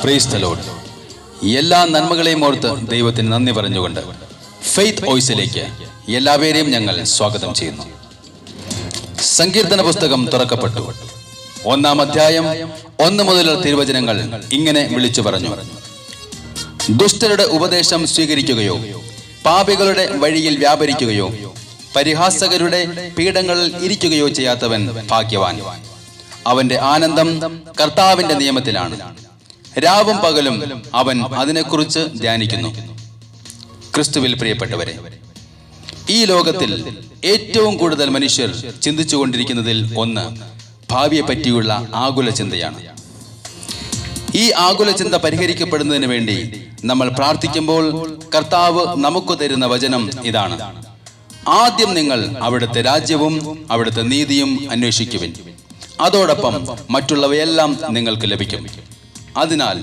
Praise the Lord. എല്ലാ നന്മകളെയും ഓർത്ത് ദൈവത്തിന് നന്ദി പറഞ്ഞുകൊണ്ട് ഫെയ്ത്ത് വോയിസിലേക്ക് എല്ലാവരെയും ഞങ്ങൾ സ്വാഗതം ചെയ്യുന്നു. സങ്കീർത്തന പുസ്തകം തുറക്കപ്പെട്ടു. 1-ാം അധ്യായം 1 മുതലുള്ള തിരുവചനങ്ങൾ ഇങ്ങനെ വിളിച്ചു പറഞ്ഞു: ദുഷ്ടരുടെ ഉപദേശം സ്വീകരിക്കുകയോ പാപികളുടെ വഴിയിൽ വ്യാപരിക്കുകയോ പരിഹാസകരുടെ പീഠങ്ങളിൽ ഇരിക്കുകയോ ചെയ്യാത്തവൻ ഭാഗ്യവാൻ. അവന്റെ ആനന്ദം കർത്താവിന്റെ നിയമത്തിലാണ്. രാവും പകലും അവൻ അതിനെക്കുറിച്ച് ധ്യാനിക്കുന്നു. ക്രിസ്തുവിൽ പ്രിയപ്പെട്ടവരെ, ഈ ലോകത്തിൽ ഏറ്റവും കൂടുതൽ മനുഷ്യർ ചിന്തിച്ചുകൊണ്ടിരിക്കുന്നതിൽ ഒന്ന് ഭാവിയെ പറ്റിയുള്ള ആകുല ചിന്തയാണ്. ഈ ആകുല ചിന്ത പരിഹരിക്കപ്പെടുന്നതിന് വേണ്ടി നമ്മൾ പ്രാർത്ഥിക്കുമ്പോൾ കർത്താവ് നമുക്ക് തരുന്ന വചനം ഇതാണ്: ആദ്യം നിങ്ങൾ അവിടുത്തെ രാജ്യവും അവിടുത്തെ നീതിയും അന്വേഷിക്കുവിൻ, അതോടൊപ്പം മറ്റുള്ളവയെല്ലാം നിങ്ങൾക്ക് ലഭിക്കും. അതിനാൽ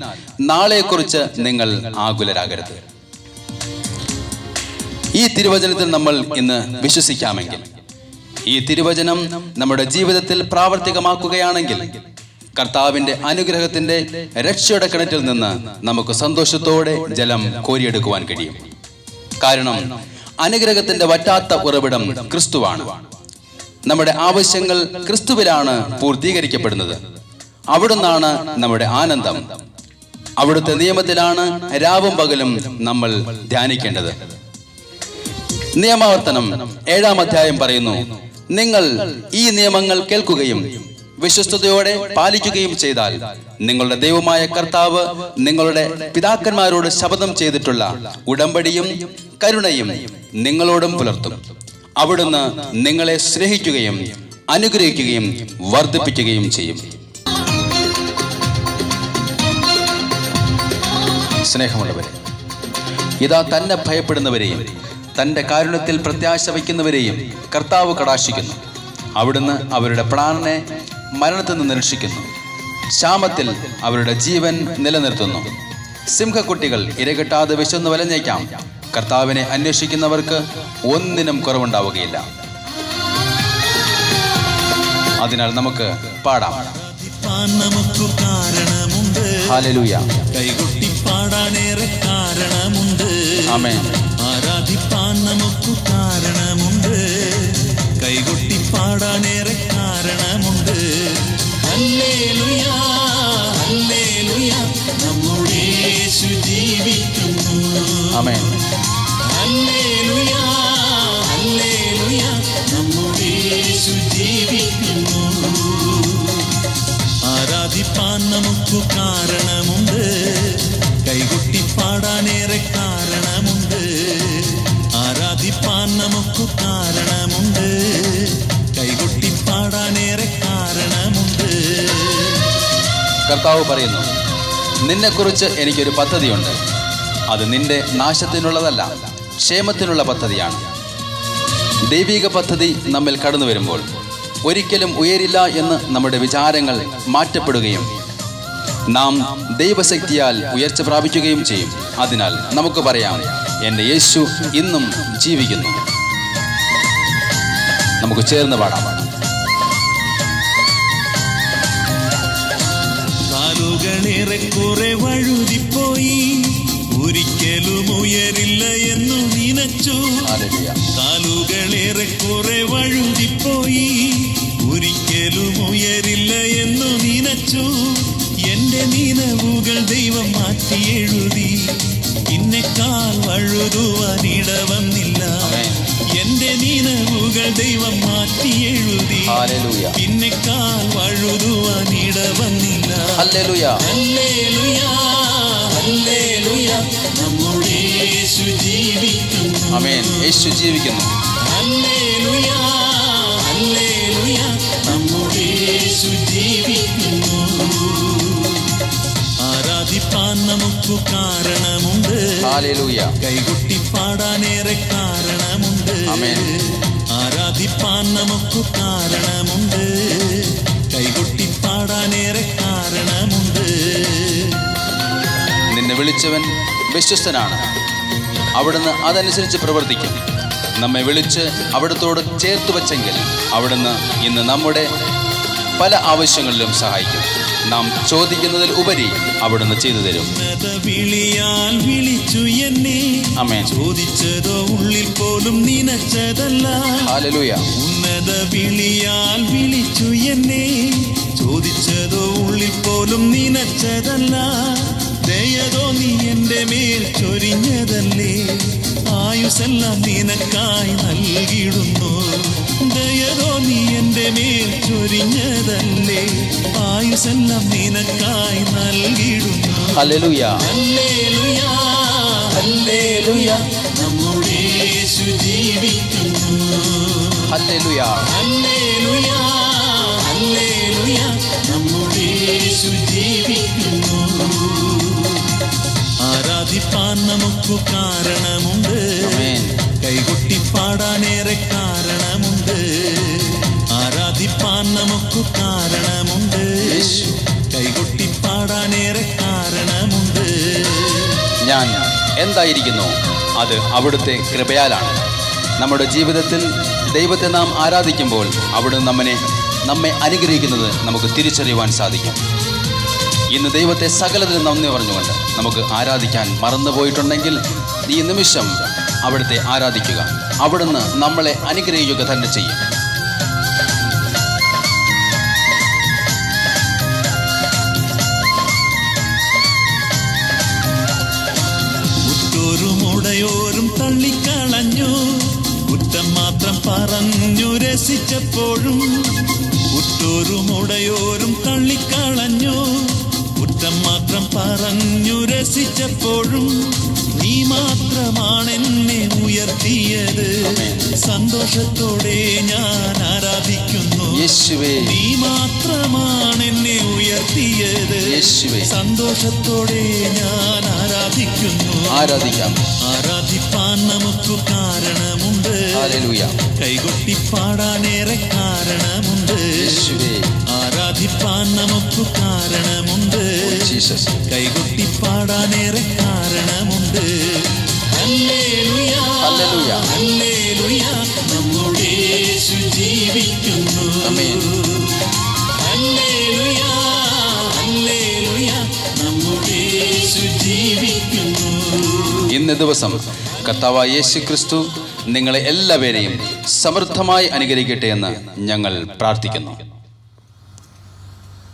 നാളെക്കുറിച്ച് നിങ്ങൾ ആകുലരാകരുത്. ഈ തിരുവചനത്തിൽ നമ്മൾ ഇന്ന് വിശ്വസിക്കാമെങ്കിൽ, ഈ തിരുവചനം നമ്മുടെ ജീവിതത്തിൽ പ്രാവർത്തികമാക്കുകയാണെങ്കിൽ, കർത്താവിന്റെ അനുഗ്രഹത്തിന്റെ രക്ഷയുടെ കിണറ്റിൽ നിന്ന് നമുക്ക് സന്തോഷത്തോടെ ജലം കോരിയെടുക്കുവാൻ കഴിയും. കാരണം അനുഗ്രഹത്തിന്റെ വറ്റാത്ത ഉറവിടം ക്രിസ്തുവാണ്. നമ്മുടെ ആവശ്യങ്ങൾ ക്രിസ്തുവിലാണ് പൂർത്തീകരിക്കപ്പെടുന്നത്. അവിടുന്നാണ് നമ്മുടെ ആനന്ദം. അവിടുത്തെ നിയമത്തിലാണ് രാവും പകലും നമ്മൾ ധ്യാനിക്കേണ്ടത്. നിയമാവർത്തനം 7-ാം അധ്യായം പറയുന്നു: നിങ്ങൾ ഈ നിയമങ്ങൾ കേൾക്കുകയും വിശ്വസ്തയോടെ പാലിക്കുകയും ചെയ്താൽ നിങ്ങളുടെ ദൈവമായ കർത്താവ് നിങ്ങളുടെ പിതാക്കന്മാരോട് ശപഥം ചെയ്തിട്ടുള്ള ഉടമ്പടിയും കരുണയും നിങ്ങളോടും പുലർത്തും. അവിടുന്ന് നിങ്ങളെ സ്നേഹിക്കുകയും അനുഗ്രഹിക്കുകയും വർദ്ധിപ്പിക്കുകയും ചെയ്യും. സ്നേഹമുള്ളവരെ, ഇതാ തന്നെ ഭയപ്പെടുന്നവരെയും തൻ്റെ കാരുണ്യത്തിൽ പ്രത്യാശ വയ്ക്കുന്നവരെയും കർത്താവ് കടാക്ഷിക്കുന്നു. അവിടുന്ന് അവരുടെ പ്രാണനെ മരണത്തിൽ നിന്ന് രക്ഷിക്കുന്നു. ക്ഷാമത്തിൽ അവരുടെ ജീവൻ നിലനിർത്തുന്നു. സിംഹക്കുട്ടികൾ ഇരകിട്ടാതെ വിശന്നു വലഞ്ഞേക്കാം. കർത്താവിനെ അന്വേഷിക്കുന്നവർക്ക് ഒന്നിനും കുറവുണ്ടാവുകയില്ല. അതിനാൽ നമുക്ക് പാടാം. നമുക്ക് കാരണമുണ്ട്, ഹല്ലേലൂയ. കൈകൊട്ടി പാടാനേറെ കാരണമുണ്ട്. ആമേൻ. ആരാധിപ്പാൻ നമുക്ക് കാരണമുണ്ട്, കൈകൊട്ടി പാടാനേറെ കാരണമുണ്ട്. ഹല്ലേലൂയ, ഹല്ലേലൂയ, നമ്മുടെ യേശു ജീവിക്കുന്നു. ആമേൻ. ഹല്ലേലൂയ, ഹല്ലേലൂയ, നമ്മുടെ യേശു ജീവിക്കുന്നു. ആരാധിപ്പാൻ നമുക്ക് കാരണമുണ്ട്, കൈകൊട്ടി പാടാനേറെ കാരണമുണ്ട്. ആരാധിപ്പാൻ നമുക്ക് കാരണമുണ്ട്, കൈകൊട്ടി പാടാനേറെ കാരണമുണ്ട്. കർത്താവ് പറയുന്നു: നിന്നെക്കുറിച്ച് എനിക്കൊരു പദ്ധതിയുണ്ട്. അത് നിന്റെ നാശത്തിനുള്ളതല്ല, ക്ഷേമത്തിനുള്ള പദ്ധതിയാണ്. ദൈവിക പദ്ധതി നമ്മിൽ കടന്നു വരുമ്പോൾ ഒരിക്കലും ഉയരില്ല എന്ന് നമ്മുടെ വിചാരങ്ങൾ മാറ്റപ്പെടുകയും നാം ദൈവശക്തിയാൽ ഉയർച്ച പ്രാപിക്കുകയും ചെയ്യും. അതിനാൽ നമുക്ക് പറയാം: എൻ്റെ യേശു ഇന്നും ജീവിക്കുന്നു. നമുക്ക് ചേർന്ന് പാടാം. കാലുകളേറെ കുറെ വഴുതിപ്പോയി, ഒരിക്കലും ഉയരില്ല എന്നു നിനച്ചു. കാലുകളേറെ കുറെ വഴുതിപ്പോയി, ഒരിക്കലും ഉയരില്ല എന്നു നിനച്ചു. എന്റെ നിലവുകൾ ദൈവം മാറ്റി എഴുതി, ഇന്നെക്കാൾ വഴുതുവാൻ ഇടവന്നില്ല. എന്റെ നിലവുകൾ ദൈവം മാറ്റി എഴുതി, പിന്നെക്കാൾ വഴുതുവാൻ ഇടവന്നില്ല. ഹല്ലേലൂയ, ഹല്ലേലൂയ, ഹല്ലേലൂയ, നമ്മുടെ യേശു ജീവിക്കുന്നു. ആമേൻ. യേശു ജീവിക്കുന്നു. ഹല്ലേലൂയ, ഹല്ലേലൂയ, നമ്മുടെ യേശു ജീവിക്കുന്നു. ആരാധിപ്പാൻ നമുക്ക് കാരണമുണ്ട്, ഹല്ലേലൂയ, കൈകൊട്ടി പാടാനേറെ കാരണമുണ്ട്. ആമേൻ. ആരാധിപ്പാൻ നമുക്ക് കാരണമുണ്ട്, കൈകൊട്ടി പാടാനേറെ കാരണമുണ്ട്. നിന്നെ വിളിച്ചവൻ വിശ്വസ്തനാണ്. അവിടുന്ന് അതനുസരിച്ച് പ്രവർത്തിക്കും. നമ്മെ വിളിച്ച് അവിടുത്തോട് ചേർത്ത് വച്ചെങ്കിൽ അവിടുന്ന് ഇന്ന് നമ്മുടെ പല ആവശ്യങ്ങളിലും സഹായിക്കും. നാം ചോദിക്കുന്നതിൽ ഉപരി അവിടുന്ന് ചെയ്തു തരും. ഉന്നത വിളിയാൽ വിളിച്ചു എന്നെ, ആമേൻ. ചോദിച്ചതോ ഉള്ളിൽ പോലും നനച്ചതല്ല. ഹല്ലേലൂയ. ഉന്നത വിളിയാൽ വിളിച്ചു എന്നെ, ചോദിച്ചതോ ഉള്ളിൽ പോലും നനച്ചതല്ല. ദയതോ നീ എൻ്റെ മേൽ ചൊരിഞ്ഞതല്ലേ, ആയുസ്സെല്ലാം നിനക്കായി നൽകിടുന്നു. ദയതോ നീ എൻ്റെ മേൽ ചൊരിഞ്ഞതല്ലേ, ആയുസ്സെല്ലാം നിനക്കായി നൽകിടുന്നു. ഹല്ലേലൂയ. ഹല്ലേലൂയ, ഹല്ലേലൂയ, നമ്മുടെ യേശു ജീവിക്കുന്നു. ഹല്ലേലൂയ. ഹല്ലേലൂയ, ഹല്ലേലൂയ, നമ്മുടെ യേശു ജീവിക്കുന്നു. ആരാധിപ്പാൻ നമുക്ക് കാരണമുണ്ട്, ആമേൻ. കൈകൊട്ടി പാടാനേറെ കാരണമുണ്ട്. ആരാധിപ്പാൻ നമുക്ക് കാരണമുണ്ട്, യേശു. കൈകൊട്ടി പാടാനേറെ കാരണമുണ്ട്. ഞാൻ എന്തായിരിക്കുന്നു അത് അവിടുത്തെ കൃപയാലാണ്. നമ്മുടെ ജീവിതത്തിൽ ദൈവത്തെ നാം ആരാധിക്കുമ്പോൾ അവിടുന്ന് നമ്മെ അനുഗ്രഹിക്കുന്നത് നമുക്ക് തിരിച്ചറിയുവാൻ സാധിക്കും. ഇന്ന് ദൈവത്തെ സകലത്തിനും നന്ദി പറഞ്ഞുകൊണ്ട് നമുക്ക് ആരാധിക്കാൻ മറന്നുപോയിട്ടുണ്ടെങ്കിൽ ഈ നിമിഷം അവിടുത്തെ ആരാധിക്കുക. അവിടുന്ന് നമ്മളെ അനുഗ്രഹിക്കുക തന്നെ ചെയ്യും. ഉറ്റോരും തള്ളിക്കളഞ്ഞു, കുറ്റം മാത്രം പറഞ്ഞു രസിച്ചപ്പോഴും. ഉറ്റോരും തള്ളിക്കളഞ്ഞു, കുറ്റം മാത്രം പറഞ്ഞു രസിച്ചപ്പോഴും. നീ മാത്രമാണെന്നെ ഉയർത്തിയത്, സന്തോഷത്തോടെ ഞാൻ ആരാധിക്കുന്നു. യേശുവേ. നീ മാത്രമാണെന്നെ ഉയർത്തിയത്, യേശുവേ. സന്തോഷത്തോടെ ഞാൻ ആരാധിക്കുന്നു. ആരാധിക്കാം. ആരാധിപ്പാൻ നമുക്ക് കാരണമുണ്ട്, ഹല്ലേലൂയ. കൈകൊട്ടി പാടാനേറെ കാരണമുണ്ട്. യേശുവേ. ആരാധിപ്പാൻ നമുക്ക് കാരണമുണ്ട്, ജീസസ്. കൈകൊട്ടി പാടാനേറെ കാരണമുണ്ട്. Hallelujah, hallelujah. ഹല്ലേലൂയ, നമ്മുടെ യേശു ജീവിക്കുന്നു. ആമേൻ. ഹല്ലേലൂയ, ഹല്ലേലൂയ, നമ്മുടെ യേശു ജീവിക്കുന്നു. ഇന്ന് ദിവസം കർത്താവായ യേശു ക്രിസ്തു നിങ്ങളെ എല്ലാവരെയും സമൃദ്ധമായി അനുഗ്രഹിക്കട്ടെ എന്ന് ഞങ്ങൾ പ്രാർത്ഥിക്കുന്നു.